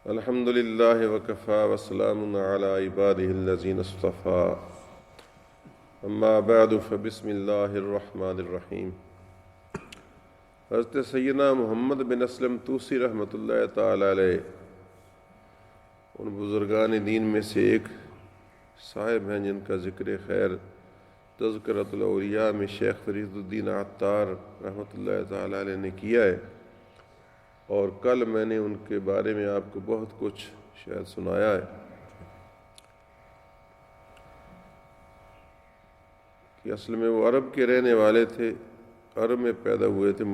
الحمد للہ وکفا وسلام علی عبادہ الذین اصطفیٰ اما بعد فبسم اللہ الرحمن الرحیم۔ حضرت سیدنا محمد بن اسلم توسی رحمۃ اللہ تعالی علیہ ان بزرگان دین میں سے ایک صاحب ہیں جن کا ذکر خیر تذکرۃ الاولیاء میں شیخ فرید الدین عطار رحمۃ اللہ تعالی علیہ نے کیا ہے، اور کل میں نے ان کے بارے میں آپ کو بہت کچھ شاید سنایا ہے کہ اصل میں وہ عرب کے رہنے والے تھے، عرب میں پیدا ہوئے تھے،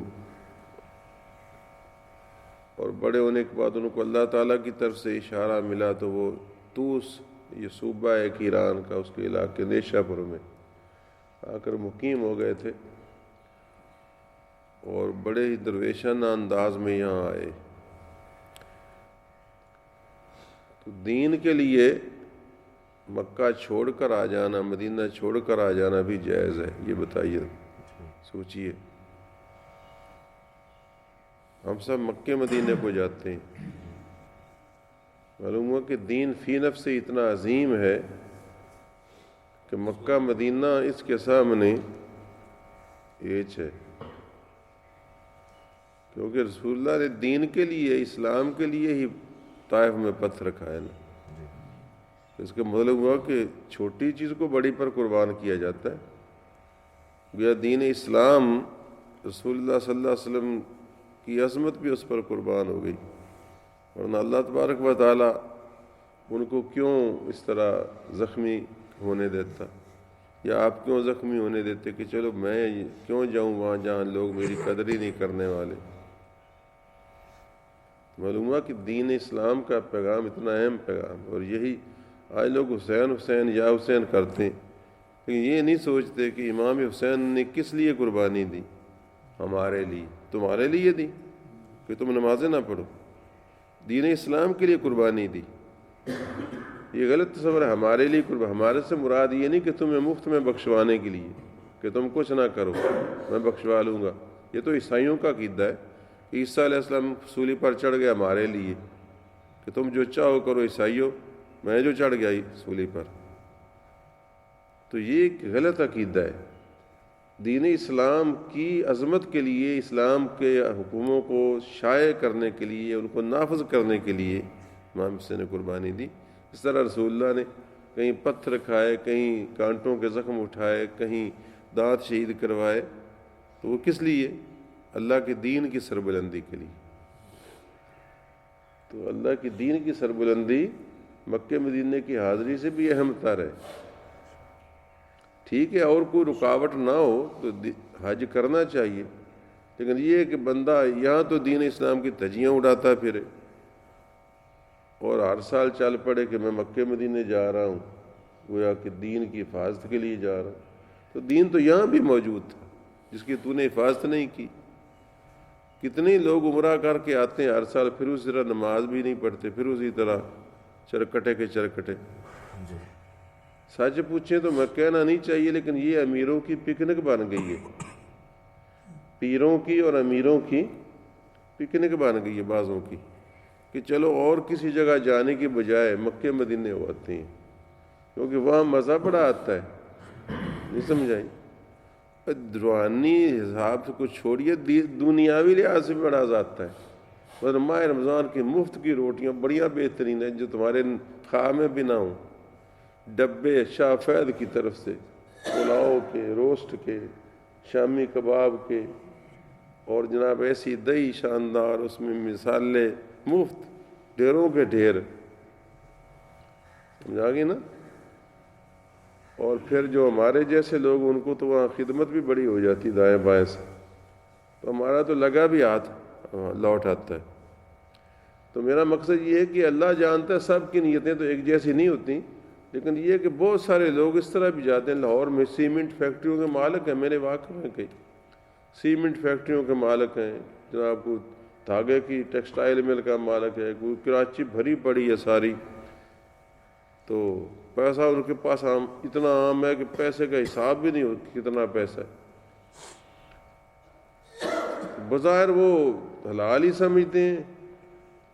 اور بڑے ہونے کے بعد ان کو اللہ تعالیٰ کی طرف سے اشارہ ملا تو وہ طوس، یہ صوبہ ہے کہ ایران کا، اس کے علاقے نیشا پور میں آ کر مقیم ہو گئے تھے، اور بڑے ہی درویشانہ انداز میں یہاں آئے۔ تو دین کے لیے مکہ چھوڑ کر آ جانا، مدینہ چھوڑ کر آ جانا بھی جائز ہے؟ یہ بتائیے، سوچئے۔ ہم سب مکے مدینے کو جاتے ہیں، معلوم ہوا کہ دین فی نفس سے اتنا عظیم ہے کہ مکہ مدینہ اس کے سامنے ایچ ہے، کیونکہ رسول اللہ نے دین کے لیے، اسلام کے لیے ہی طائف میں پتھر کھائے نا۔ اس کا مطلب ہوا کہ چھوٹی چیز کو بڑی پر قربان کیا جاتا ہے، گویا دین اسلام رسول اللہ صلی اللہ علیہ وسلم کی عظمت بھی اس پر قربان ہو گئی، ورنہ اللہ تبارک و تعالیٰ ان کو کیوں اس طرح زخمی ہونے دیتا، یا آپ کیوں زخمی ہونے دیتے کہ چلو میں کیوں جاؤں وہاں جہاں لوگ میری قدر ہی نہیں کرنے والے۔ معلوم ہوا کہ دین اسلام کا پیغام اتنا اہم پیغام، اور یہی آج لوگ حسین حسین یا حسین کرتے ہیں، لیکن یہ نہیں سوچتے کہ امام حسین نے کس لیے قربانی دی؟ ہمارے لیے، تمہارے لیے دی کہ تم نمازیں نہ پڑھو، دین اسلام کے لیے قربانی دی۔ یہ غلط تصور ہے، ہمارے لیے قربانی، ہمارے سے مراد یہ نہیں کہ تمہیں مفت میں بخشوانے کے لیے کہ تم کچھ نہ کرو میں بخشوا لوں گا۔ یہ تو عیسائیوں کا عقیدہ ہے، عیسیٰ علیہ السلام سولی پر چڑھ گیا ہمارے لیے کہ تم جو چاہو کرو عیسائیوں، میں جو چڑھ گیا سولی پر، تو یہ ایک غلط عقیدہ ہے۔ دین اسلام کی عظمت کے لیے، اسلام کے حکموں کو شائع کرنے کے لیے، ان کو نافذ کرنے کے لیے امام حسین نے قربانی دی۔ اس طرح رسول اللہ نے کہیں پتھر کھائے، کہیں کانٹوں کے زخم اٹھائے، کہیں دانت شہید کروائے، تو وہ کس لیے؟ اللہ کے دین کی سربلندی کے لیے۔ تو اللہ کی دین کی سربلندی مکہ مدینے کی حاضری سے بھی اہم تر ہے۔ ٹھیک ہے، اور کوئی رکاوٹ نہ ہو تو حج کرنا چاہیے، لیکن یہ ہے کہ بندہ یہاں تو دین اسلام کی دھجیاں اڑاتا پھرے اور ہر سال چل پڑے کہ میں مکہ مدینے جا رہا ہوں، گویا کہ دین کی حفاظت کے لیے جا رہا ہوں۔ تو دین تو یہاں بھی موجود تھا جس کی تو نے حفاظت نہیں کی۔ کتنے لوگ عمرہ کر کے آتے ہیں ہر سال، پھر اسی طرح نماز بھی نہیں پڑھتے، پھر اسی طرح چرکٹے کے چرکٹے۔ سچ پوچھیں تو میں کہنا نہیں چاہیے، لیکن یہ امیروں کی پکنک بن گئی ہے، پیروں کی اور امیروں کی پکنک بن گئی ہے بعضوں کی، کہ چلو اور کسی جگہ جانے کی بجائے مکہ مدینے ہوتے ہیں، کیونکہ وہاں مزہ بڑا آتا ہے۔ نہیں سمجھائیں؟ روحانی حساب سے کچھ چھوڑیے، دنیاوی لحاظ سے بڑا آتا ہے۔ مگر ماہ رمضان کی مفت کی روٹیاں بڑیاں بہترین ہیں، جو تمہارے خواہ میں بھی نہ ہوں، ڈبے شاہ فید کی طرف سے پلاؤ کے، روسٹ کے، شامی کباب کے، اور جناب ایسی دہی شاندار، اس میں مسالے مفت، ڈھیروں کے ڈھیر، سمجھا گئی نا؟ اور پھر جو ہمارے جیسے لوگ، ان کو تو وہاں خدمت بھی بڑی ہو جاتی دائیں بائیں سے، تو ہمارا تو لگا بھی ہاتھ لوٹ آتا ہے۔ تو میرا مقصد یہ ہے کہ اللہ جانتا ہے سب کی نیتیں تو ایک جیسی نہیں ہوتی، لیکن یہ کہ بہت سارے لوگ اس طرح بھی جاتے ہیں۔ لاہور میں سیمنٹ فیکٹریوں کے مالک ہیں، میرے واقع میں کئی سیمنٹ فیکٹریوں کے مالک ہیں، جناب کو دھاگے کی ٹیکسٹائل مل کا مالک ہے، کوئی کراچی بھری پڑی ہے ساری، تو پیسہ ان کے پاس اتنا عام ہے کہ پیسے کا حساب بھی نہیں ہو کتنا پیسہ ہے۔ بظاہر وہ حلال ہی سمجھتے ہیں،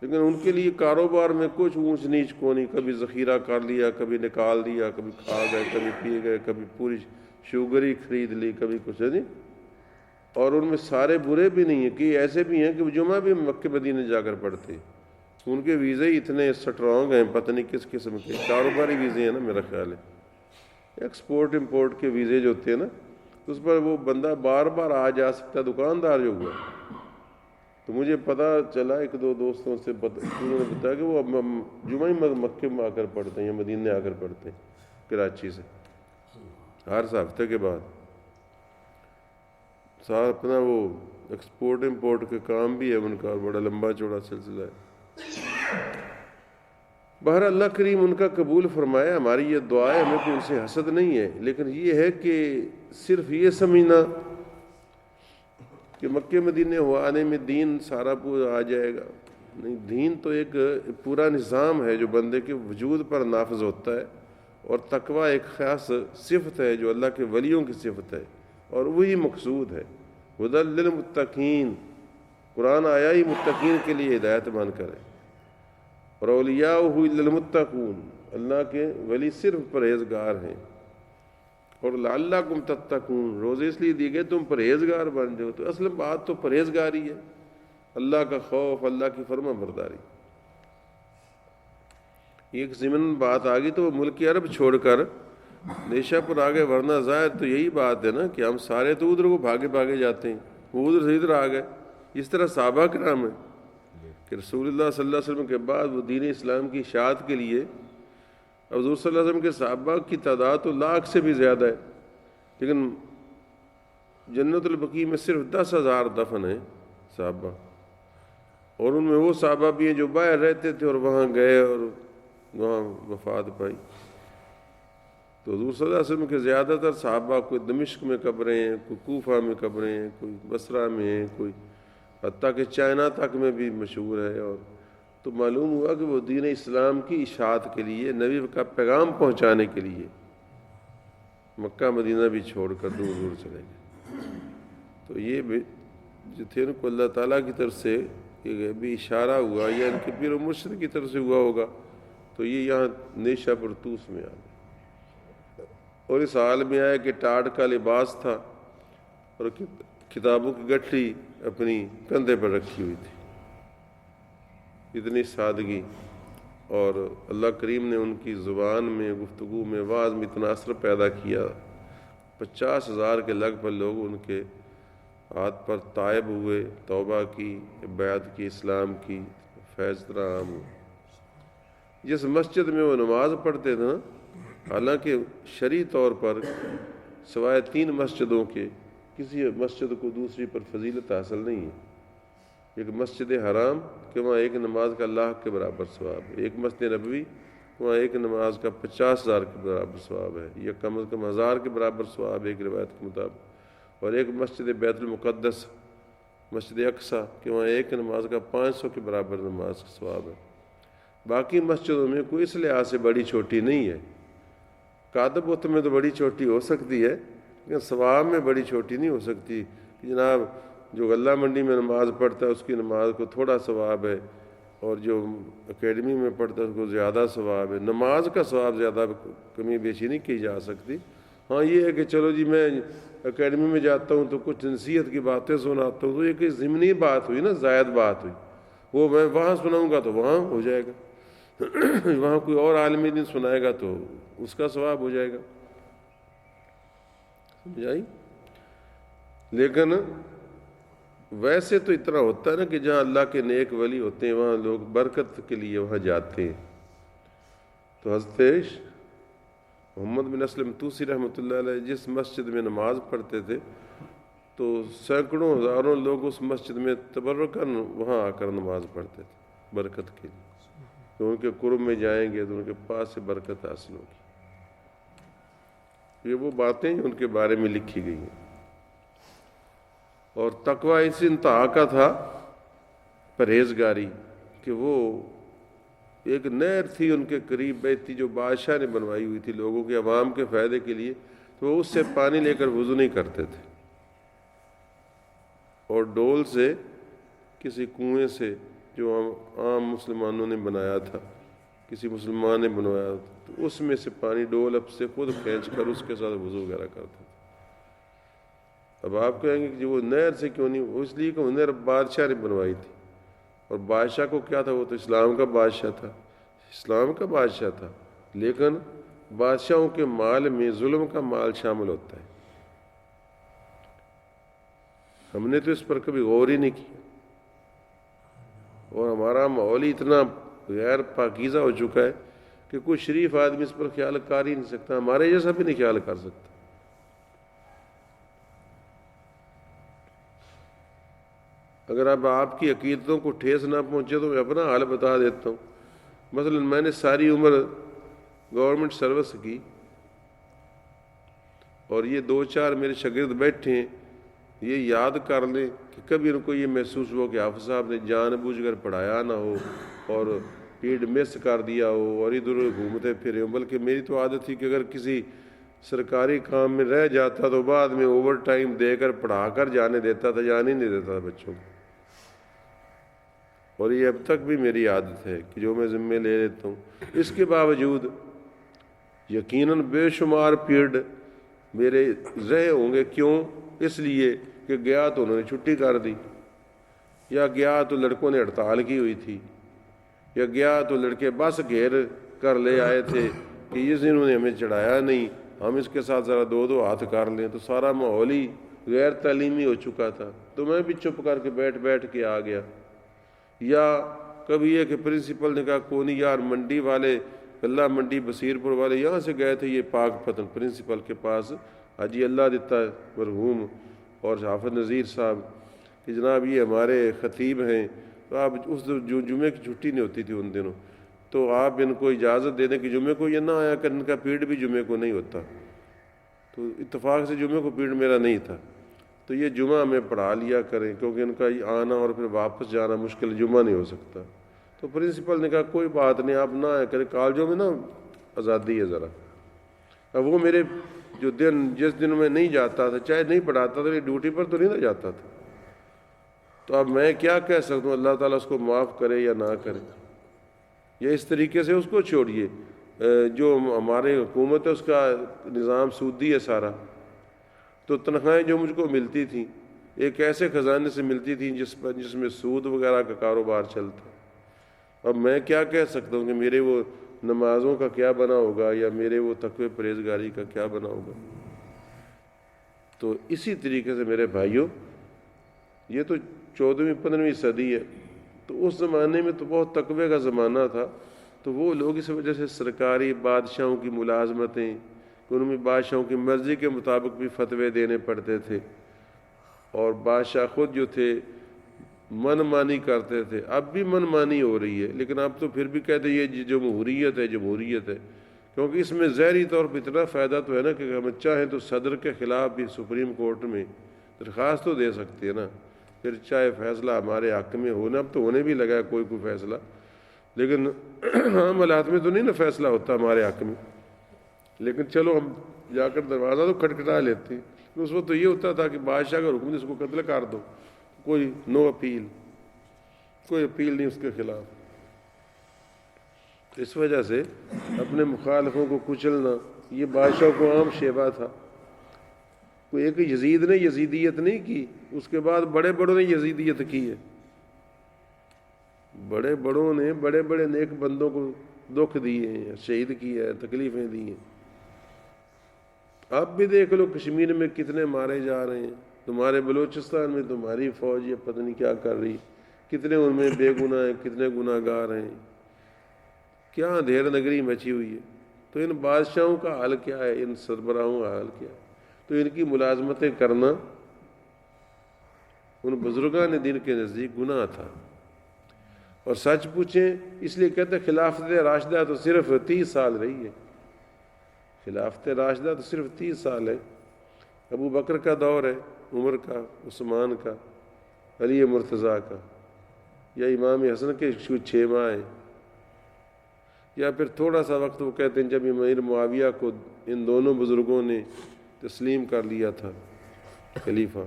لیکن ان کے لیے کاروبار میں کچھ اونچ نیچ کو نہیں، کبھی ذخیرہ کر لیا، کبھی نکال دیا، کبھی کھا گئے، کبھی پی گئے، کبھی پوری شوگری خرید لی، کبھی کچھ ہے جی۔ اور ان میں سارے برے بھی نہیں ہیں، کہ ایسے بھی ہیں کہ جمعہ بھی مکہ مدینے جا کر پڑھتے ہیں، ان کے ویزے ہی اتنے سٹرانگ ہیں، پتہ نہیں کس قسم کے کاروباری ویزے ہیں نا، میرا خیال ہے ایکسپورٹ امپورٹ کے ویزے جو ہوتے ہیں نا، اس پر وہ بندہ بار بار آ جا سکتا ہے، دکاندار جو ہوا۔ تو مجھے پتہ چلا ایک دو دوستوں سے انہوں نے بتایا کہ وہ جمعہ ہی مکے میں آ کر پڑھتے ہیں یا مدینے آ کر پڑھتے ہیں کراچی سے، ہر ہفتے کے بعد ساتھ اپنا وہ ایکسپورٹ امپورٹ کے کام بھی ہے ان کا، بڑا لمبا چوڑا سلسلہ ہے۔ بہر اللہ کریم ان کا قبول فرمائے، ہماری یہ دعا ہے، ہمیں کوئی ان سے حسد نہیں ہے، لیکن یہ ہے کہ صرف یہ سمجھنا کہ مکے مدینے آنے میں دین سارا پورا آ جائے گا، نہیں، دین تو ایک پورا نظام ہے جو بندے کے وجود پر نافذ ہوتا ہے، اور تقوی ایک خاص صفت ہے جو اللہ کے ولیوں کی صفت ہے، اور وہی مقصود ہے۔ ہدی للمتقین، قرآن آیا ہی متقین کے لیے ہدایت بن کر ہے، اور اولیاء للمتقون، اللہ کے ولی صرف پرہیزگار ہیں، اور لعلکم تتقون، روزے اس لیے دی گئے تم پرہیزگار بن جاؤ۔ تو اصل بات تو پرہیزگاری ہے، اللہ کا خوف، اللہ کی فرما برداری۔ ایک ضمن بات آ گئی تو وہ ملک عرب چھوڑ کر نیشا پر آ گئے، ورنہ ظاہر تو یہی بات ہے نا کہ ہم سارے تو ادھر کو بھاگے بھاگے جاتے ہیں، وہ ادھر سے ادھر آ گئے۔ اس طرح صحابہ کرام ہے کہ رسول اللہ صلی اللہ علیہ وسلم کے بعد وہ دین اسلام کی اشاعت کے لیے، حضور صلی اللہ علیہ وسلم کے صحابہ کی تعداد تو لاکھ سے بھی زیادہ ہے، لیکن جنت البقیع میں صرف 10,000 دفن ہیں صحابہ، اور ان میں وہ صحابہ بھی ہیں جو باہر رہتے تھے اور وہاں گئے اور وہاں وفات پائی۔ تو حضور صلی اللہ علیہ وسلم کے زیادہ تر صحابہ کوئی دمشق میں قبریں ہیں، کوئی کوفہ میں قبریں ہیں، کوئی بصرہ میں ہیں، کوئی حتیٰ کہ چائنا تک میں بھی مشہور ہے۔ اور تو معلوم ہوا کہ وہ دین اسلام کی اشاعت کے لیے، نبی کا پیغام پہنچانے کے لیے مکہ مدینہ بھی چھوڑ کر دور دور چلے گئے۔ تو یہ بھی جو تھے ان کو اللہ تعالیٰ کی طرف سے بھی اشارہ ہوا، یا ان کے پیر و مرشد کی طرف سے ہوا ہوگا، تو یہ یہاں نیشا پر طوس میں آ گئے، اور اس حال میں آیا کہ ٹاٹ کا لباس تھا اور کتابوں کی گٹھڑی اپنی کندھے پر رکھی ہوئی تھی، اتنی سادگی، اور اللہ کریم نے ان کی زبان میں، گفتگو میں، واعظ میں اتنا اثر پیدا کیا، 50,000 کے لگ بھگ لوگ ان کے ہاتھ پر تائب ہوئے، توبہ کی، بیعت کی، اسلام کی، فیض عام ہوا۔ جس مسجد میں وہ نماز پڑھتے تھے نا، حالانکہ شرعی طور پر سوائے 3 مسجدوں کے کسی مسجد کو دوسری پر فضیلت حاصل نہیں ہے۔ ایک مسجد حرام کہ وہاں ایک نماز کا اللہ کے برابر ثواب ہے، ایک مسجد نبوی وہاں ایک نماز کا 50,000 کے برابر ثواب ہے، یا کم از کم 1000 کے برابر ثواب ہے ایک روایت کے مطابق، اور ایک مسجد بیت المقدس، مسجد اقصیٰ کہ وہاں ایک نماز کا 500 کے برابر نماز کا ثواب ہے۔ باقی مسجدوں میں کوئی اس لحاظ سے بڑی چھوٹی نہیں ہے، کعبۃ بت میں تو بڑی چھوٹی ہو سکتی ہے، لیکن ثواب میں بڑی چھوٹی نہیں ہو سکتی کہ جناب جو غلہ منڈی میں نماز پڑھتا ہے اس کی نماز کو تھوڑا ثواب ہے، اور جو اکیڈمی میں پڑھتا ہے اس کو زیادہ ثواب ہے۔ نماز کا ثواب زیادہ کمی بیشی نہیں کی جا سکتی۔ ہاں یہ ہے کہ چلو جی میں اکیڈمی میں جاتا ہوں تو کچھ نصیحت کی باتیں سناتا ہوں، تو یہ کہ ضمنی بات ہوئی نا، زائد بات ہوئی، وہ میں وہاں سناؤں گا تو وہاں ہو جائے گا، وہاں کوئی اور عالم دین سنائے گا تو اس کا ثواب ہو جائے گا، سمجھ آئی؟ لیکن ویسے تو اتنا ہوتا ہے نا کہ جہاں اللہ کے نیک ولی ہوتے ہیں وہاں لوگ برکت کے لیے وہاں جاتے ہیں۔ تو حضرت محمد بن اسلم توسی رحمۃ اللہ علیہ جس مسجد میں نماز پڑھتے تھے تو سینکڑوں ہزاروں لوگ اس مسجد میں تبرکاً وہاں آ کر نماز پڑھتے تھے برکت کے لیے، تو ان کے قرب میں جائیں گے تو ان کے پاس سے برکت حاصل ہوگی۔ یہ وہ باتیں ان کے بارے میں لکھی گئی ہیں۔ اور تقوی اس انتہا کا تھا، پرہیزگاری، کہ وہ ایک نہر تھی ان کے قریب بہتی جو بادشاہ نے بنوائی ہوئی تھی لوگوں کے عوام کے فائدے کے لیے، تو وہ اس سے پانی لے کر وضو نہیں کرتے تھے، اور ڈول سے کسی کنویں سے جو عام مسلمانوں نے بنایا تھا، کسی مسلمان نے بنوایا تھا، تو اس میں سے پانی ڈولپ سے خود کھینچ کر اس کے ساتھ وضو وغیرہ کرتا تھا۔ اب آپ کہیں گے کہ وہ نہر سے کیوں نہیں؟ اس لیے کہ وہ نہر بادشاہ نے بنوائی تھی، اور بادشاہ کو کیا تھا؟ وہ تو اسلام کا بادشاہ تھا، اسلام کا بادشاہ تھا، لیکن بادشاہوں کے مال میں ظلم کا مال شامل ہوتا ہے۔ ہم نے تو اس پر کبھی غور ہی نہیں کیا، اور ہمارا ماحول ہی اتنا غیر پاکیزہ ہو چکا ہے کہ کوئی شریف آدمی اس پر خیال کر ہی نہیں سکتا، ہمارے جیسا بھی نہیں خیال کر سکتا۔ اگر اب آپ کی عقیدتوں کو ٹھیس نہ پہنچے تو میں اپنا حال بتا دیتا ہوں۔ مثلا میں نے ساری عمر گورنمنٹ سروس کی، اور یہ 2-4 میرے شاگرد بیٹھے ہیں، یہ یاد کر لیں کہ کبھی ان کو یہ محسوس ہو کہ حافظ صاحب نے جان بوجھ کر پڑھایا نہ ہو اور پیڈ مس کر دیا ہو اور ادھر ادھر گھومتے پھرے ہوں، بلکہ میری تو عادت تھی کہ اگر کسی سرکاری کام میں رہ جاتا تو بعد میں اوور ٹائم دے کر پڑھا کر جانے دیتا تھا، جانے نہیں دیتا تھا بچوں کو، اور یہ اب تک بھی میری عادت ہے کہ جو میں ذمہ لے لیتا ہوں۔ اس کے باوجود یقیناً بے شمار پیریڈ میرے رہے ہوں گے، کیوں؟ اس لیے کہ گیا تو انہوں نے چھٹی کر دی، یا گیا تو لڑکوں نے ہڑتال کی ہوئی تھی، یا گیا تو لڑکے بس گھیر کر لے آئے تھے کہ اس دن انہوں نے ہمیں چڑھایا نہیں، ہم اس کے ساتھ ذرا 2 ہاتھ کر لیں، تو سارا ماحول ہی غیر تعلیمی ہو چکا تھا، تو میں بھی چپ کر کے بیٹھ کے آ گیا۔ یا کبھی یہ کہ پرنسپل نے کہا کونی یار منڈی والے، اللہ منڈی بصیر پور والے یہاں سے گئے تھے یہ پاک پتن پرنسپل کے پاس، حاجی اللہ دیتا ہے مرحوم اور حافظ نذیر صاحب، کہ جناب یہ ہمارے خطیب ہیں، تو آپ اس جو جمعے کی چھٹی نہیں ہوتی تھی ان دنوں، تو آپ ان کو اجازت دے دیں کہ جمعے کو یہ نہ آیا کر، ان کا پیریڈ بھی جمعے کو نہیں ہوتا، تو اتفاق سے جمعے کو پیریڈ میرا نہیں تھا، تو یہ جمعہ ہمیں پڑھا لیا کریں، کیونکہ ان کا آنا اور پھر واپس جانا مشکل، جمعہ نہیں ہو سکتا۔ تو پرنسپل نے کہا کوئی بات نہیں، آپ نہ آیا کریں، کالجوں میں نا آزادی ہے ذرا۔ اب وہ میرے جو جس دن میں نہیں جاتا تھا، چاہے نہیں پڑھاتا تھا، ڈیوٹی پر تو نہیں نہ جاتا تھا، تو اب میں کیا کہہ سکتا ہوں؟ اللہ تعالیٰ اس کو معاف کرے یا نہ کرے، یا اس طریقے سے اس کو چھوڑیے۔ جو ہمارے حکومت ہے اس کا نظام سودی ہے سارا، تو تنخواہیں جو مجھ کو ملتی تھیں ایک ایسے خزانے سے ملتی تھیں جس میں سود وغیرہ کا کاروبار چلتا۔ اب میں کیا کہہ سکتا ہوں کہ میرے وہ نمازوں کا کیا بنا ہوگا، یا میرے وہ تقوی پرہیزگاری کا کیا بنا ہوگا؟ تو اسی طریقے سے میرے بھائیوں، یہ تو 14ویں-15ویں صدی ہے، تو اس زمانے میں تو بہت تقوی کا زمانہ تھا، تو وہ لوگ اس وجہ سے سرکاری بادشاہوں کی ملازمتیں، ان میں بادشاہوں کی مرضی کے مطابق بھی فتوے دینے پڑتے تھے، اور بادشاہ خود جو تھے من مانی کرتے تھے۔ اب بھی من مانی ہو رہی ہے، لیکن اب تو پھر بھی کہتے ہیں یہ جمہوریت ہے، جمہوریت ہے، کیونکہ اس میں ظاہری طور پہ اتنا فائدہ تو ہے نا کہ ہم چاہیں تو صدر کے خلاف بھی سپریم کورٹ میں درخواست تو دے سکتے ہیں نا، پھر چاہے فیصلہ ہمارے حق میں ہونا، اب تو ہونے بھی لگا ہے کوئی فیصلہ، لیکن عام حالات میں تو نہیں نا فیصلہ ہوتا ہمارے حق میں، لیکن چلو ہم جا کر دروازہ تو کھٹکھٹا لیتے ہیں۔ اس وقت تو یہ ہوتا تھا کہ بادشاہ کا حکم اس کو قتل کر دو، کوئی نو اپیل، کوئی اپیل نہیں اس کے خلاف۔ اس وجہ سے اپنے مخالفوں کو کچلنا یہ بادشاہ کو عام شیبہ تھا۔ کوئی ایک یزید نے یزیدیت نہیں کی، اس کے بعد بڑے بڑوں نے یزیدیت کی ہے، بڑے بڑوں نے بڑے بڑے نیک بندوں کو دکھ دیے ہیں، شہید کیا ہے، تکلیفیں دی ہیں۔ آپ بھی دیکھ لو کشمیر میں کتنے مارے جا رہے ہیں، تمہارے بلوچستان میں تمہاری فوج یہ پتہ نہیں کیا کر رہی، کتنے ان میں بے گناہ ہیں، کتنے گناہ گار ہیں، کیا اندھیر نگری مچی ہوئی ہے۔ تو ان بادشاہوں کا حال کیا ہے، ان سربراہوں کا حال کیا ہے؟ تو ان کی ملازمتیں کرنا ان بزرگان دین کے نزدیک گناہ تھا۔ اور سچ پوچھیں اس لیے کہتے ہیں خلافت راشدہ تو صرف 30 سال رہی ہے، خلافت راشدہ تو صرف 30 سال ہے۔ ابو بکر کا دور ہے، عمر کا، عثمان کا، علی مرتضیٰ کا، یا امام حسن کے 6 ماہ ہیں، یا پھر تھوڑا سا وقت وہ کہتے ہیں جب امیر معاویہ کو ان دونوں بزرگوں نے تسلیم کر لیا تھا خلیفہ،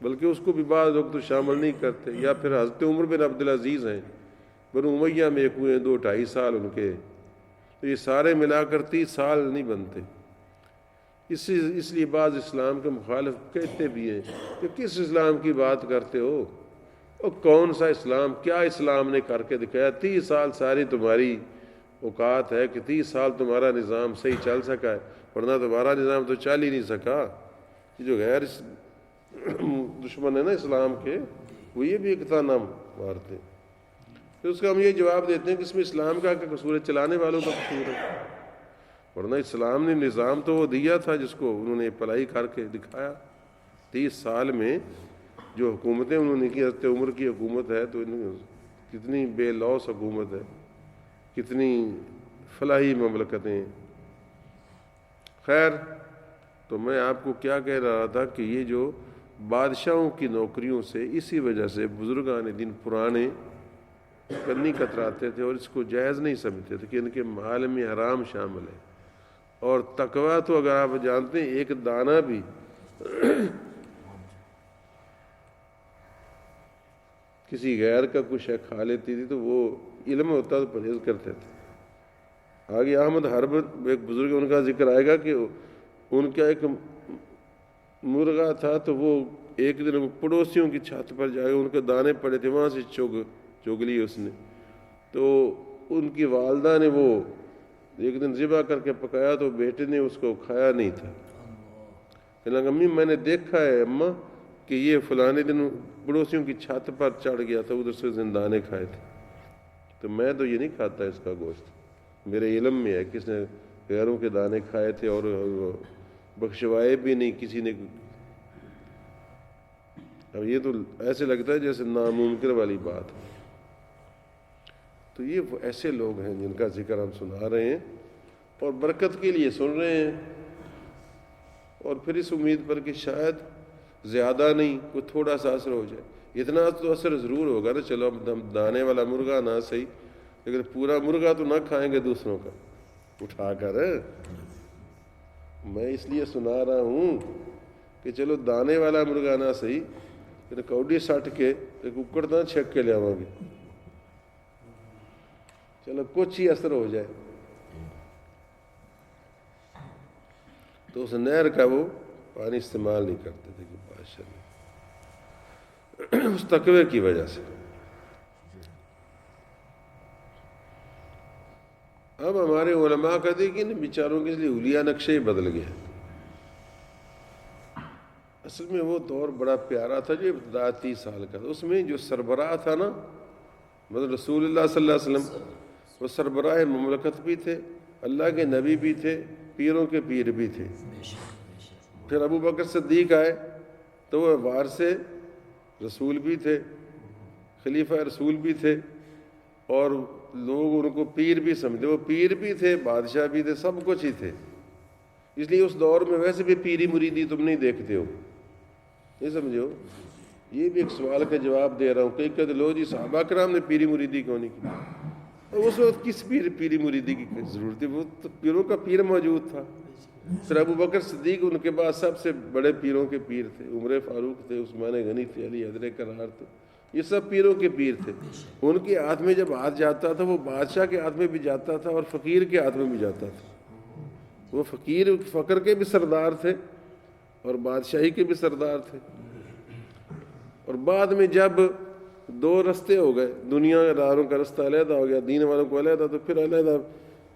بلکہ اس کو بھی بعض لوگ تو شامل نہیں کرتے، یا پھر حضرت عمر بن عبدالعزیز ہیں بنو امیہ میں ایک ہوئے 2-2.5 سال ان کے، تو یہ سارے ملا کر 30 سال نہیں بنتے۔ اس لیے بعض اسلام کے مخالف کہتے بھی ہیں کہ کس اسلام کی بات کرتے ہو، اور کون سا اسلام، کیا اسلام نے کر کے دکھایا؟ 30 سال ساری تمہاری اوقات ہے کہ 30 سال تمہارا نظام صحیح چل سکا ہے، ورنہ تمہارا نظام تو چل ہی نہیں سکا۔ یہ جو غیر دشمن ہے نا اسلام کے، وہ یہ بھی ایک تانا مارتے ہیں۔ پھر اس کا ہم یہ جواب دیتے ہیں کہ اس میں اسلام کا کیا قصور ہے؟ چلانے والوں کا قصور ہے، ورنہ اسلام نے نظام تو وہ دیا تھا جس کو انہوں نے اپلائی کر کے دکھایا۔ 30 سال میں جو حکومتیں انہوں نے کی، حضرت عمر کی حکومت ہے تو کتنی بے لوث حکومت ہے، کتنی فلاحی مملکتیں۔ خیر، تو میں آپ کو کیا کہہ رہا تھا کہ یہ جو بادشاہوں کی نوکریوں سے اسی وجہ سے بزرگان دین پرانے کنی کتراتے تھے اور اس کو جائز نہیں سمجھتے تھے کہ ان کے مال میں حرام شامل ہے۔ اور تقویٰ تو اگر آپ جانتے ہیں ایک دانہ بھی کسی غیر کا کچھ شے کھا لیتی تھی تو وہ علم ہوتا تو پرہیز کرتے تھے۔ آگے احمد حرب ایک بزرگ ان کا ذکر آئے گا کہ ان کا ایک مرغا تھا تو وہ ایک دن پڑوسیوں کی چھت پر جا کے ان کے دانے پڑے تھے، وہاں سے چگ لی اس نے، تو ان کی والدہ نے وہ ایک دن ذبح کر کے پکایا تو بیٹے نے اس کو کھایا نہیں تھا۔ کہنے لگا امی میں نے دیکھا ہے اماں کہ یہ فلانے دن پڑوسیوں کی چھت پر چڑھ گیا تھا، ادھر سے دانے کھائے تھے، تو میں تو یہ نہیں کھاتا اس کا گوشت، میرے علم میں ہے کس نے غیروں کے دانے کھائے تھے اور بخشوائے بھی نہیں کسی نے۔ اب یہ تو ایسے لگتا ہے جیسے ناممکن والی بات ہے۔ تو یہ ایسے لوگ ہیں جن کا ذکر ہم سنا رہے ہیں اور برکت کے لیے سن رہے ہیں، اور پھر اس امید پر کہ شاید زیادہ نہیں کوئی تھوڑا سا اثر ہو جائے۔ اتنا تو اثر ضرور ہوگا نا، چلو اب دانے والا مرغا نہ صحیح، لیکن پورا مرغا تو نہ کھائیں گے دوسروں کا اٹھا کر۔ میں اس لیے سنا رہا ہوں کہ چلو دانے والا مرغا نہ صحیح، لیکن کوڈی سٹ کے ایک اکڑ نہ چھک کے لے آواں گے، چلو کچھ ہی اثر ہو جائے۔ تو اس نہر کا وہ پانی استعمال نہیں کرتے تھے کہ بادشاہ نے، اس تقوی کی وجہ سے۔ اب ہمارے علماء کہتے ہیں کہ ان بیچاروں کے لیے حلیہ نقشے ہی بدل گیا۔ اصل میں وہ دور بڑا پیارا تھا جو ابتدا 30 سال کا تھا، اس میں جو سربراہ تھا نا، مطلب رسول اللہ صلی اللہ علیہ وسلم، وہ سربراہ مملکت بھی تھے، اللہ کے نبی بھی تھے، پیروں کے پیر بھی تھے۔ پھر ابو بکر صدیق آئے تو وہ وارث رسول بھی تھے، خلیفہ رسول بھی تھے، اور لوگ ان کو پیر بھی سمجھتے، وہ پیر بھی تھے، بادشاہ بھی تھے، سب کچھ ہی تھے۔ اس لیے اس دور میں ویسے بھی پیری مریدی تم نہیں دیکھتے ہو، نہیں سمجھو۔ یہ بھی ایک سوال کا جواب دے رہا ہوں۔ کئی کہتے لو جی صحابہ کرام نے پیری مریدی کیوں نہیں کی؟ اس وقت کس پیری مریدی کی ضرورت تھی؟ وہ تو پیروں کا پیر موجود تھا۔ پھر ابو بکر صدیق ان کے بعد سب سے بڑے پیروں کے پیر تھے، عمر فاروق تھے، عثمان غنی تھے، علی حیدر کرار تھے، یہ سب پیروں کے پیر تھے۔ ان کے ہاتھ میں جب ہاتھ جاتا تھا وہ بادشاہ کے ہاتھ میں بھی جاتا تھا اور فقیر کے ہاتھ میں بھی جاتا تھا۔ وہ فقر کے بھی سردار تھے اور بادشاہی کے بھی سردار تھے۔ اور بعد میں جب 2 رستے ہو گئے، دنیا داروں کا رستہ علیحدہ ہو گیا، دین والوں کو علیحدہ، تو پھر علیحدہ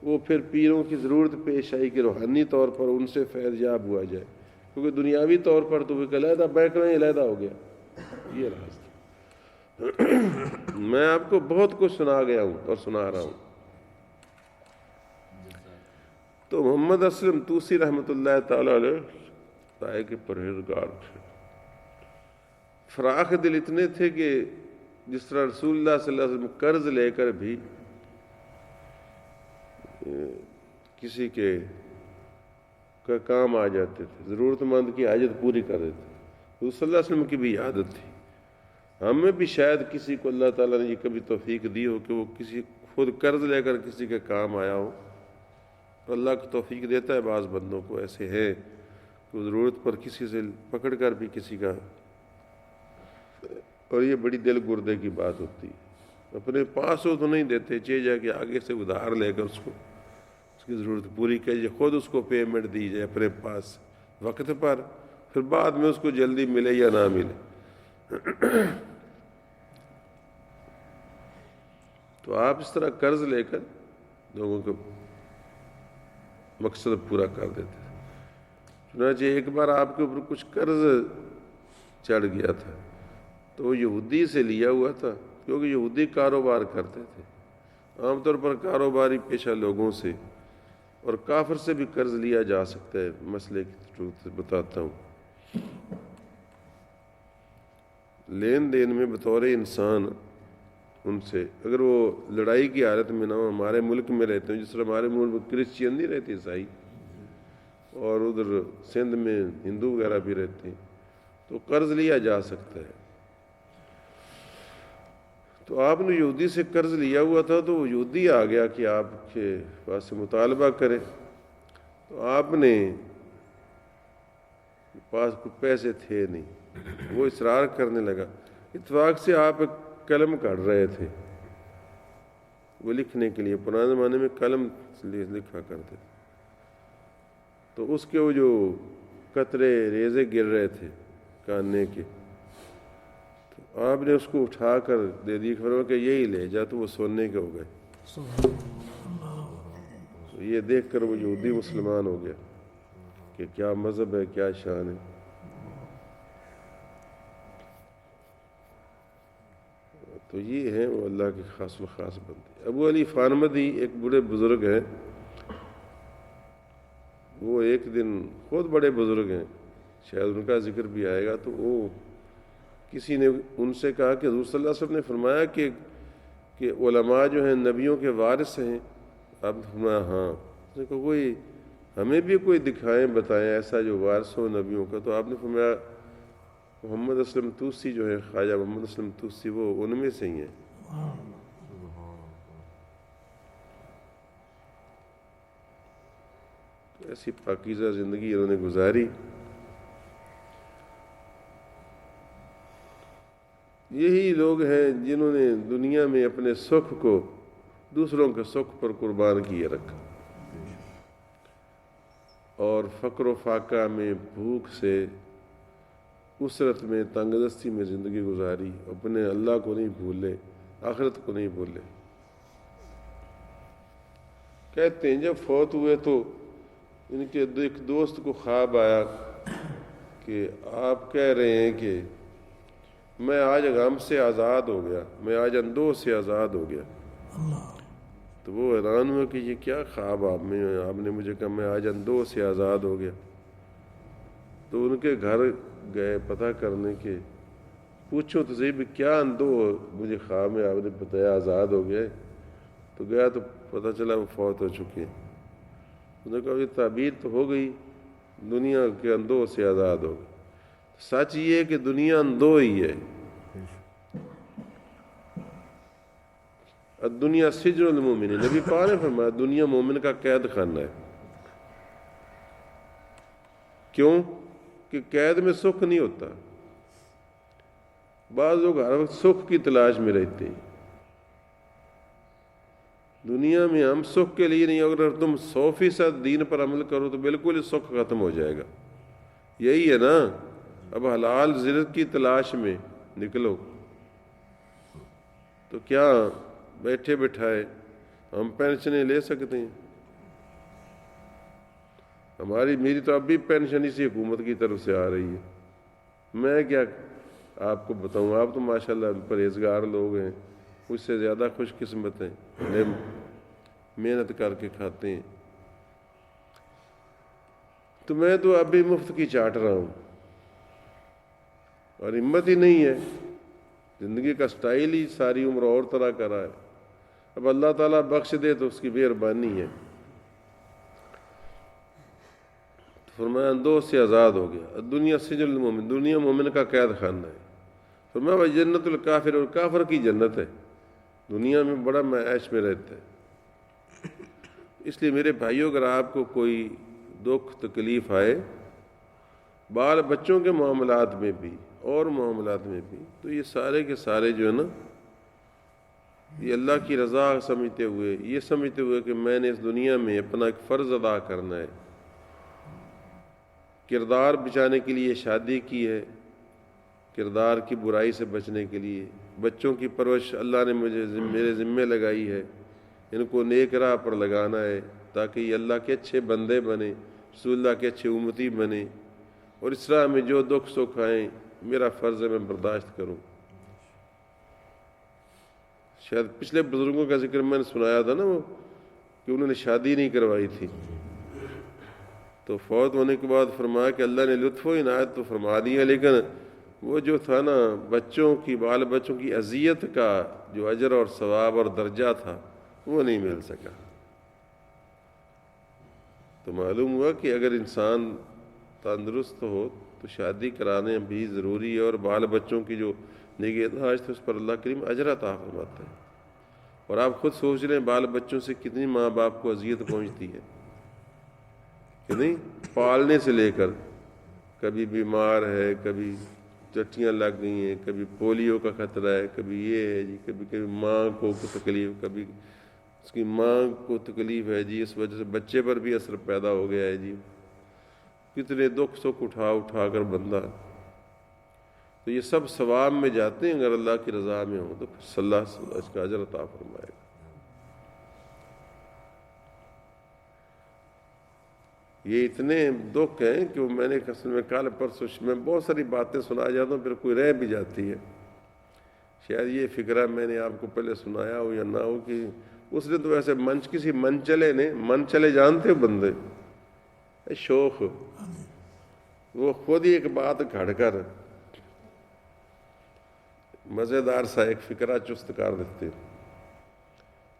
وہ پھر پیروں کی ضرورت پیش آئی کہ روحانی طور پر ان سے فیض یاب ہوا جائے، کیونکہ دنیاوی طور پر تو وہ علیحدہ بیٹھ رہے ہیں، علیحدہ ہو گیا۔ یہ راستہ میں آپ کو بہت کچھ سنا گیا ہوں اور سنا رہا ہوں۔ تو محمد اسلم توسی رحمۃ اللہ تعالی علیہ رائے کے پرہیزگار تھے، فراخ دل اتنے تھے کہ جس طرح رسول اللہ صلی اللہ علیہ وسلم قرض لے کر بھی کسی کے کا کام آ جاتے تھے، ضرورت مند کی حاجت پوری کر دیتے تھے، رسول اللہ علیہ وسلم کی بھی عادت تھی۔ ہمیں بھی شاید کسی کو اللہ تعالیٰ نے یہ کبھی توفیق دی ہو کہ وہ کسی خود قرض لے کر کسی کے کام آیا ہو، اللہ کو توفیق دیتا ہے بعض بندوں کو، ایسے ہے کہ ضرورت پر کسی سے پکڑ کر بھی کسی کا، اور یہ بڑی دل گردے کی بات ہوتی ہے، اپنے پاس ہو تو نہیں دیتے، چاہے جا کے آگے سے ادھار لے کر اس کی ضرورت پوری کیجیے، خود اس کو پیمنٹ دی جائے اپنے پاس وقت پر، پھر بعد میں اس کو جلدی ملے یا نہ ملے۔ تو آپ اس طرح قرض لے کر لوگوں کو مقصد پورا کر دیتے تھے۔ چنانچہ ایک بار آپ کے اوپر کچھ قرض چڑھ گیا تھا، تو وہ یہودی سے لیا ہوا تھا، کیونکہ یہودی کاروبار کرتے تھے، عام طور پر کاروباری پیشہ لوگوں سے اور کافر سے بھی قرض لیا جا سکتا ہے۔ مسئلے کی ضرورت بتاتا ہوں، لین دین میں بطور انسان ان سے، اگر وہ لڑائی کی حالت میں نہ ہو، ہمارے ملک میں رہتے ہیں، جس طرح ہمارے ملک میں کرسچین نہیں رہتے عیسائی، اور ادھر سندھ میں ہندو وغیرہ بھی رہتے ہیں، تو قرض لیا جا سکتا ہے۔ تو آپ نے یہودی سے قرض لیا ہوا تھا، تو وہ یہودی آ گیا کہ آپ کے پاس سے مطالبہ کرے، تو آپ نے پاس کچھ پیسے تھے نہیں، وہ اصرار کرنے لگا۔ اتفاق سے آپ ایک قلم کاٹ رہے تھے وہ لکھنے کے لیے، پرانے زمانے میں قلم لکھا کرتے تھے، تو اس کے وہ جو قطرے ریزے گر رہے تھے کاننے کے، تو آپ نے اس کو اٹھا کر دے دی، خبر کہ یہی لے جا، تو وہ سونے کے ہو گئے۔ تو یہ دیکھ کر وہ یہودی مسلمان ہو گیا کہ کیا مذہب ہے، کیا شان ہے۔ تو یہ ہیں وہ اللہ کے خاص الخاص بندے۔ ابو علی فانمدی ایک بڑے بزرگ ہیں، وہ ایک دن خود بڑے بزرگ ہیں، شاید ان کا ذکر بھی آئے گا، تو وہ کسی نے ان سے کہا کہ حضور صلی اللہ علیہ وسلم نے فرمایا کہ علماء جو ہیں نبیوں کے وارث ہیں۔ آپ نے فرمایا ہاں۔ اس نے کہا کوئی ہمیں بھی کوئی دکھائیں، بتائیں ایسا جو وارث ہو نبیوں کا۔ تو آپ نے فرمایا محمد اسلم توسی جو ہے، خواجہ محمد اسلم توسی، وہ ان میں سے ہی ہیں۔ ایسی پاکیزہ زندگی انہوں نے گزاری۔ یہی لوگ ہیں جنہوں نے دنیا میں اپنے سکھ کو دوسروں کے سکھ پر قربان کیے رکھا، اور فقر و فاقہ میں، بھوک سے، اسرت میں، تنگ دستی میں زندگی گزاری، اپنے اللہ کو نہیں بھولے، آخرت کو نہیں بھولے۔ کہتے ہیں جب فوت ہوئے تو ان کے ایک دوست کو خواب آیا کہ آپ کہہ رہے ہیں کہ میں آج غم سے آزاد ہو گیا، میں آج اندوہ سے آزاد ہو گیا۔ تو وہ حیران ہوا کہ یہ کیا خواب آپ نے مجھے کہا میں آج اندوہ سے آزاد ہو گیا۔ تو ان کے گھر گئے پتہ کرنے کے، پوچھو تو صحیح بھی کیا اندوہ مجھے خواب میں آپ نے بتایا آزاد ہو گئے۔ تو گیا تو پتہ چلا وہ فوت ہو چکے ہیں۔ انہوں نے کہا یہ تعبیر تو ہو گئی، دنیا کے اندوہ سے آزاد ہو گئے۔ سچ یہ ہے کہ دنیا اندوہ ہی ہے۔ الدنیا سجن المومن، نبی پاک نے فرمایا دنیا مومن کا قید خانہ ہے۔ کیوں؟ کہ قید میں سکھ نہیں ہوتا۔ بعض لوگ ہر وقت سکھ کی تلاش میں رہتے ہیں۔ دنیا میں ہم سکھ کے لیے نہیں، اگر تم 100% دین پر عمل کرو تو بالکل ہی سکھ ختم ہو جائے گا۔ یہی ہے نا، اب حلال رزق کی تلاش میں نکلو، تو کیا بیٹھے بٹھائے ہم پینشنیں لے سکتے ہیں؟ میری تو اب بھی پینشن اسی حکومت کی طرف سے آ رہی ہے۔ میں کیا آپ کو بتاؤں، آپ تو ماشاءاللہ پرہیزگار لوگ ہیں، مجھ سے زیادہ خوش قسمت ہیں، محنت کر کے کھاتے ہیں۔ تو میں تو اب بھی مفت کی چاٹ رہا ہوں، اور ہمت ہی نہیں ہے، زندگی کا سٹائل ہی ساری عمر اور طرح کا رہا ہے۔ اب اللہ تعالیٰ بخش دے تو اس کی مہربانی ہے۔ فرمایا اندوہ سے آزاد ہو گیا۔ دنیا سجن المومن، دنیا مومن کا قید خانہ ہے۔ فرمایا وہ جنت الکافر، اور کافر کی جنت ہے۔ دنیا میں بڑا عیش میں رہتا ہے۔ اس لیے میرے بھائیوں، اگر آپ کو کوئی دکھ تکلیف آئے بال بچوں کے معاملات میں بھی اور معاملات میں بھی، تو یہ سارے کے سارے جو ہے نا، یہ اللہ کی رضا سمجھتے ہوئے، یہ سمجھتے ہوئے کہ میں نے اس دنیا میں اپنا ایک فرض ادا کرنا ہے، کردار بچانے کے لیے شادی کی ہے، کردار کی برائی سے بچنے کے لیے، بچوں کی پرورش اللہ نے میرے ذمے لگائی ہے، ان کو نیک راہ پر لگانا ہے تاکہ یہ اللہ کے اچھے بندے بنے، رسول اللہ کے اچھے امتی بنے، اور اس راہ میں جو دکھ سکھ آئیں میرا فرض ہے میں برداشت کروں۔ شاید پچھلے بزرگوں کا ذکر میں نے سنایا تھا نا، وہ کہ انہوں نے شادی نہیں کروائی تھی، تو فوت ہونے کے بعد فرمایا کہ اللہ نے لطف و عنایت تو فرما دیا، لیکن وہ جو تھا نا بچوں کی، بال بچوں کی اذیت کا جو اجر اور ثواب اور درجہ تھا وہ نہیں مل سکا۔ تو معلوم ہوا کہ اگر انسان تندرست ہو تو شادی کرانے بھی ضروری ہے، اور بال بچوں کی جو نگہداشت ہے اس پر اللہ کریم اجر عطا فرماتا ہے۔ اور آپ خود سوچ رہے ہیں بال بچوں سے کتنی ماں باپ کو اذیت پہنچتی ہے کہ نہیں، پالنے سے لے کر، کبھی بیمار ہے، کبھی چٹیاں لگ گئی ہیں، کبھی پولیو کا خطرہ ہے، کبھی یہ ہے جی، کبھی ماں کو تکلیف، کبھی اس کی ماں کو تکلیف ہے جی، اس وجہ سے بچے پر بھی اثر پیدا ہو گیا ہے جی، کتنے دکھ سکھ اٹھا کر بندہ، تو یہ سب ثواب میں جاتے ہیں، اگر اللہ کی رضا میں ہو تو پھر اللہ اس کا اجر عطا فرمائے گا۔ یہ اتنے دکھ ہیں کہ میں نے اصل میں کل پرسوں میں بہت ساری باتیں سنا جاتا ہوں، پھر کوئی رہ بھی جاتی ہے، شاید یہ فکرہ میں نے آپ کو پہلے سنایا ہو یا نہ ہو، کہ اس نے تو ایسے کسی منچلے جانتے ہو بندے، شوخ، وہ خود ہی ایک بات گھڑ کر مزیدار سا ایک فکرہ چست کر دیتے۔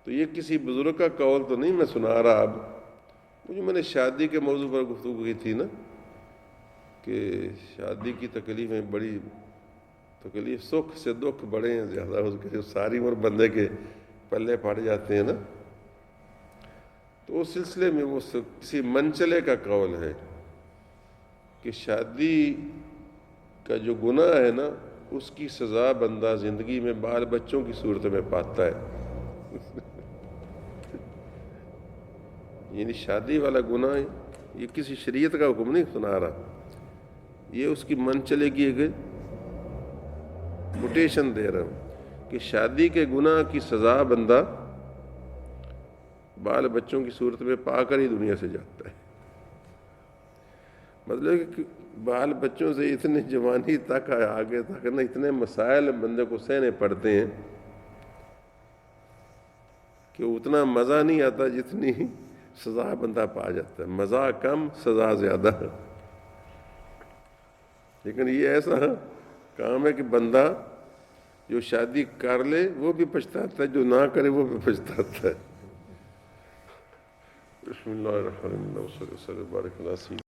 تو یہ کسی بزرگ کا قول تو نہیں میں سنا رہا، اب مجھے میں نے شادی کے موضوع پر گفتگو کی تھی نا، کہ شادی کی تکلیفیں بڑی تکلیف، سکھ سے دکھ بڑے ہیں زیادہ، اس کے جو ساری عمر بندے کے پلے پڑ جاتے ہیں نا، تو اس سلسلے میں وہ کسی منچلے کا قول ہے کہ شادی کا جو گناہ ہے نا اس کی سزا بندہ زندگی میں بال بچوں کی صورت میں پاتا ہے۔ یعنی شادی والا گناہ، یہ کسی شریعت کا حکم نہیں سنا رہا، یہ اس کی منچلے کی ایک کوٹیشن دے رہا ہوں کہ شادی کے گناہ کی سزا بندہ بال بچوں کی صورت میں پا کر ہی دنیا سے جاتا ہے۔ مطلب کہ بال بچوں سے اتنے جوانی تک آگے تک نا اتنے مسائل بندے کو سہنے پڑتے ہیں کہ اتنا مزہ نہیں آتا جتنی سزا بندہ پا جاتا ہے، مزہ کم سزا زیادہ۔ لیکن یہ ایسا کام ہے کہ بندہ جو شادی کر لے وہ بھی پچھتاتا ہے، جو نہ کرے وہ بھی پچھتاتا ہے۔ بسم اللہ الرحمن الرحیم، صلی اللہ علیہ وسلم، بارک اللہ